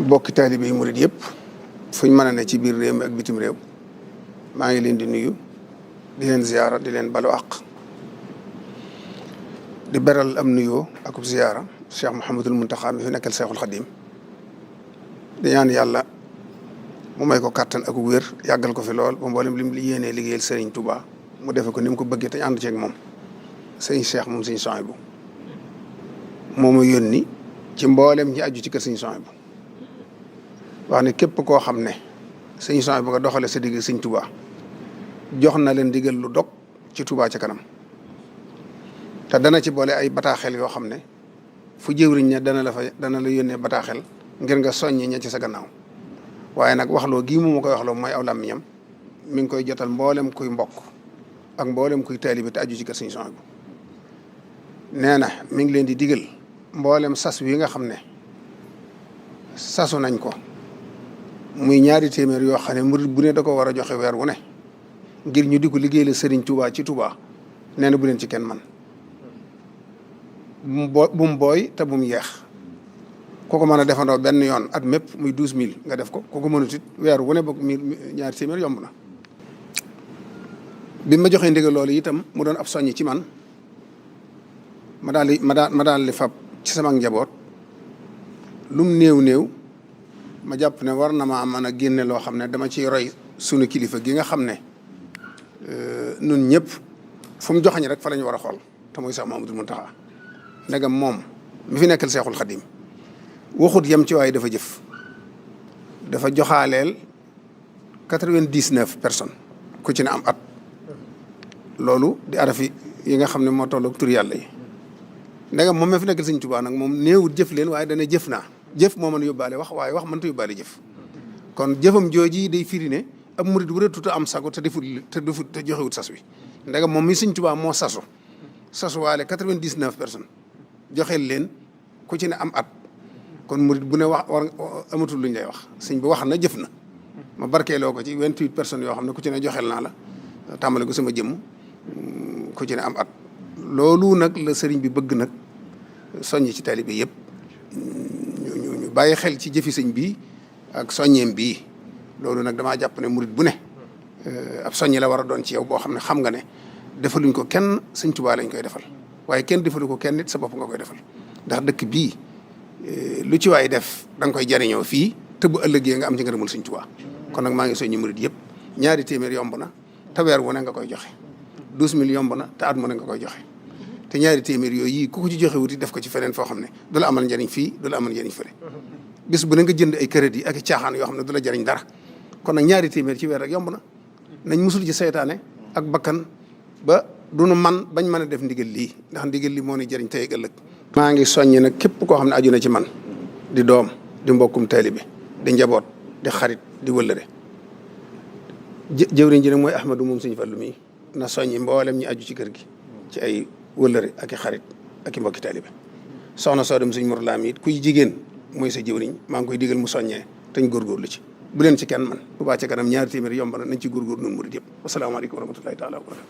bokki taalibe yi murid yëpp fuñ mën a ne ci biir réew mi ak bitim réew maa ngi leen di nuyu di leen ziyaara di leen balu àq di beral am nuyoo akub ziyaara Cheikh Mouhamadul Mountakha mi fi nekkal Cheikhul Khadim di ñaan yàlla mu may ko kàttan ak wér yàggal ko fi lool ba mboolem lim li yéenee liggéeyal Serigne Touba mu defe ko ni mu ko bëggee te ñu ànd ceeg moom sëñ Cheikh moom sëñ Souhaïbou moo ma yónni ci mboolem ñi aju ci kër sëñ Souhaïbou wax ne képp koo xam ne sëñ Souhaïbou nga doxale sa digg sëñ Touba jox na leen digal lu dog ci Touba ca kanam te dana ci boole ay bataaxel yoo xam ne fu jëwriñ ne dana la yónnee bataaxel ngir nga soññi ña ci sa gannaaw waaye nag waxloo gii mu ma koy waxloo mooy aw làmmiñam mi ngi koy jotal mboolem kuy mbokk ak mboolem kuy taalibe te aju ci kër sëñ Souhaïbou nee na mi ngi leen di digal mboolem sas wi nga xam ne sasu nañ ko muy ñaari téeméer yoo xam ne murid bu ne da ko war a joxe weer wu ne ngir ñu di ko liggéeyal Serigne Touba ci Touba nee na bu leen ci kenn man bu mu booy te bu mu yeex ku ko mën a defandoo benn yoon at mépp muy 12000 nga def ko ku ko mënut it weer wu ne boog ñaari téeméer yomb na. bi ma joxee ndigal loolu itam mu doon ab soññ ci man ma daal di fab ci sama njaboot lum néew ma jàpp ne war na maa mën a génne loo xam ne dama ciy roy sunu kilifa gi nga xam ne nun ñëpp fu mu joxañ rek fa la ñu war a xool te muy Cheikh Mouhamadoul Mountakha ndegam moom mi fi nekkal Cheikhul Khadim waxut yem ci waaye dafa jëf dafa joxaaleel 99 personnes ku ci ne am at loolu di arafi yi nga xam ne moo tolloog tur yàlla yi ndegam moom mi fi nekkal Sëñ Tuubaa nag moom néewut jëf leen waaye dana jëf naa jëf moo mën a yóbbaale wax waaye wax mënta yóbbaale jëf kon jëfam jooji day firi ne ab murid bu rëy tuuti am sago te joxewut sas wi ndegam moom mi Sëñ Tuubaa moo sasuwaale 99 personnes joxeel leen ku ci ne am at kon murid bu ne war amatul luñ lay wax sëñ bi wax na jëf na ma barkeeloo ko ci 28 personnes yoo xam ne ku ci ne joxeel naa la tàmbale ko sama jëmm ku ci ne am at loolu nag la sëriñ bi bëgg nag soññ ci taalibe yëpp ñu bàyyi xel ci jëfi sëñ bi ak soññeem bii loolu nag damaa jàpp ne murid bu ne ab soññi la war a doon ci yow boo xam ne xam nga ne defaluñ ko kenn Sëñ Tuubaa lañ koy defal waaye kenn defalu ko kenn nit sa bopp nga koy defal ndax dëkk bii lu ci waay def da nga koy jariñoo fii te bu ëllëgee nga am ci ngërëmul Sëñ Tuubaa kon nag maa ngi soññi murid yëpp ñaari téeméer yomb na te weer wu ne nga koy joxe 12000 yomb na te at mu ne nga koy joxe te ñaari téeméer yooyu yii ku ko ci joxe wuti def ko ci feneen foo xam ne du la amal njariñ fii du la amal njariñ fële bis bu ne nga jënd ay crédit ak i caaxaan yoo xam ne du la jariñ dara kon nag ñaari téeméer ci weer rek yomb na nañ musul ci seytaane ak bakkan ba duñu man bañ mën a def ndigal lii ndax ndigal lii moo ni jëriñ tey ak ëllëg maa ngi soññi nag képp koo xam ne aju na ci man di doom di mbokkum taalibe di njaboot di xarit di wëllëre jëwriñ ji nag mooy Ahmadou moom Sëñ Fallu mi na soññi mboolem ñi aju ci kër gi ci ay wëllëre ak i xarit ak i mbokki taalibe soxna soo dem Sëñ Murlaa mi it kuy jigéen mooy sa jëwriñ maa ngi koy digal mu soññee te ñu góorgóorlu ci bu leen ci kenn man Touba ca kanam ñaari téeméer yomb na nañ ci góorgóorlu noonu murid yëpp wasalaamaaleykum wa rahmatullahi taala wa barakatu